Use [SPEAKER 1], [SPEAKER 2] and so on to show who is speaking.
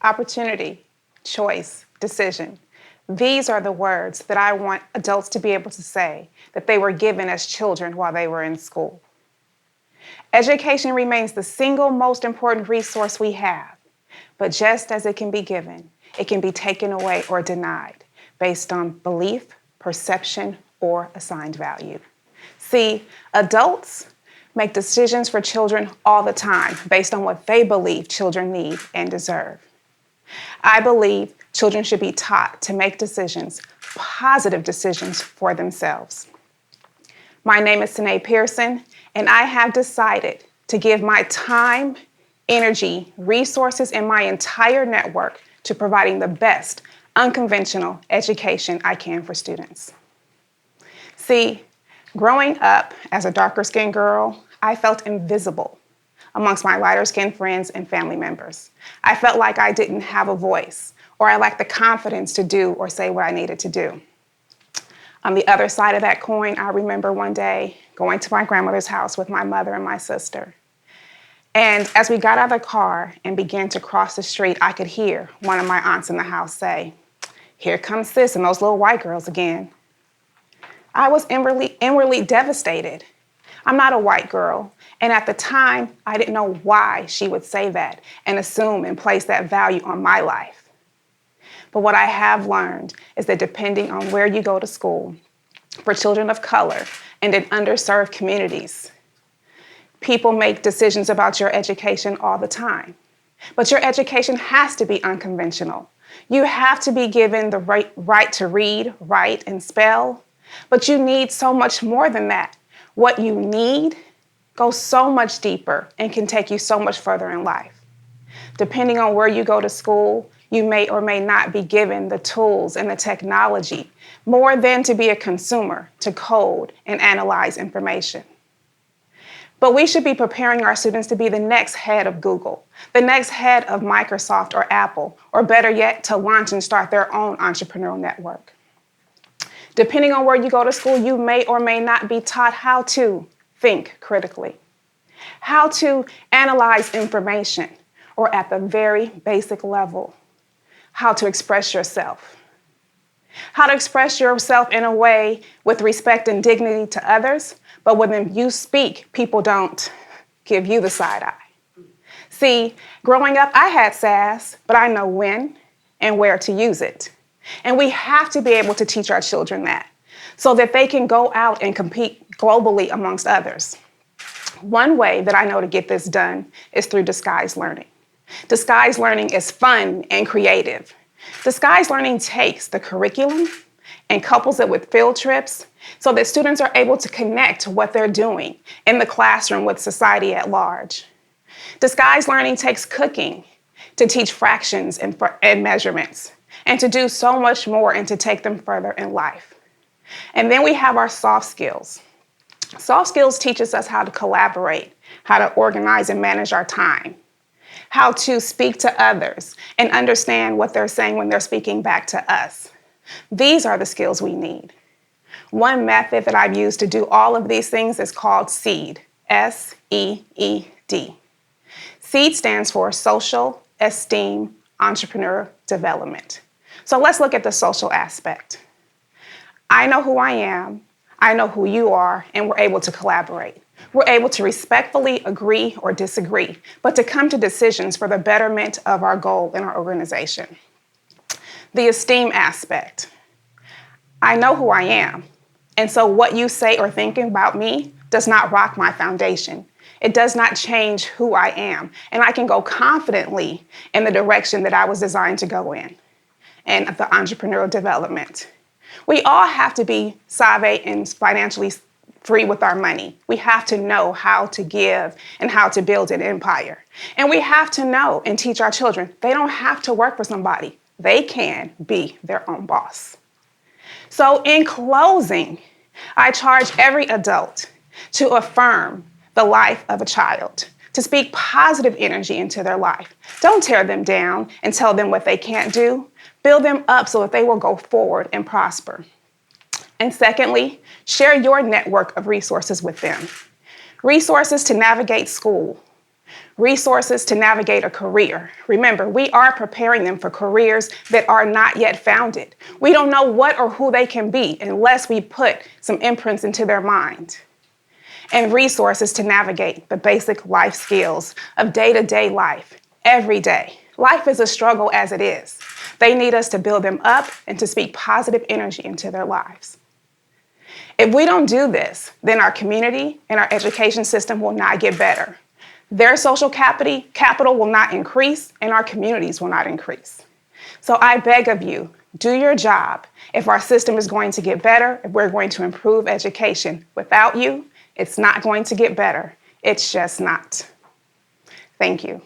[SPEAKER 1] opportunity, choice, decision. These are the words that I want adults to be able to say that they were given as children while they were in school. Education remains the single most important resource we have, but just as it can be given, it can be taken away or denied based on belief, perception, or assigned value. See, adults make decisions for children all the time based on what they believe children need and deserve. I believe children should be taught to make decisions, positive decisions for themselves. My name is Synee Pearson, and I have decided to give my time, energy, resources, and my entire network to providing the best unconventional education I can for students. See, growing up as a darker-skinned girl, I felt invisible amongst my lighter-skinned friends and family members. I felt like I didn't have a voice, or I lacked the confidence to do or say what I needed to do. On the other side of that coin, I remember one day going to my grandmother's house with my mother and my sister. And as we got out of the car and began to cross the street, I could hear one of my aunts in the house say, "Here comes sis and those little white girls again." I was inwardly devastated. I'm not a white girl, and at the time, I didn't know why she would say that and assume and place that value on my life. But what I have learned is that depending on where you go to school, for children of color and in underserved communities, people make decisions about your education all the time. But your education has to be unconventional. You have to be given the right to read, write, and spell, but you need so much more than that. What you need goes so much deeper and can take you so much further in life. Depending on where you go to school, you may or may not be given the tools and the technology more than to be a consumer, to code and analyze information. But we should be preparing our students to be the next head of Google, the next head of Microsoft or Apple, or better yet, to launch and start their own entrepreneurial network. Depending on where you go to school, you may or may not be taught how to think critically, how to analyze information, or at the very basic level, how to express yourself. How to express yourself in a way with respect and dignity to others, but when you speak, people don't give you the side eye. See, growing up, I had sass, but I know when and where to use it. And we have to be able to teach our children that so that they can go out and compete globally amongst others. One way that I know to get this done is through disguised learning. Disguised learning is fun and creative. Disguised learning takes the curriculum and couples it with field trips so that students are able to connect to what they're doing in the classroom with society at large. Disguised learning takes cooking to teach fractions and measurements, and to do so much more and to take them further in life. And then we have our soft skills. Soft skills teaches us how to collaborate, how to organize and manage our time, how to speak to others and understand what they're saying when they're speaking back to us. These are the skills we need. One method that I've used to do all of these things is called SEED, S-E-E-D. SEED stands for Social, Esteem, Entrepreneur Development. So let's look at the social aspect. I know who I am, I know who you are, and we're able to collaborate. We're able to respectfully agree or disagree, but to come to decisions for the betterment of our goal in our organization. The esteem aspect. I know who I am, and so what you say or think about me does not rock my foundation. It does not change who I am, and I can go confidently in the direction that I was designed to go in, and the entrepreneurial development. We all have to be savvy and financially free with our money. We have to know how to give and how to build an empire. And we have to know and teach our children they don't have to work for somebody. They can be their own boss. So in closing, I charge every adult to affirm the life of a child, to speak positive energy into their life. Don't tear them down and tell them what they can't do. Build them up so that they will go forward and prosper. And secondly, share your network of resources with them. Resources to navigate school, resources to navigate a career. Remember, we are preparing them for careers that are not yet founded. We don't know what or who they can be unless we put some imprints into their mind. And resources to navigate the basic life skills of day-to-day life, every day. Life is a struggle as it is. They need us to build them up and to speak positive energy into their lives. If we don't do this, then our community and our education system will not get better. Their social capital will not increase, and our communities will not increase. So I beg of you, do your job. If our system is going to get better, if we're going to improve education, without you, it's not going to get better. It's just not. Thank you.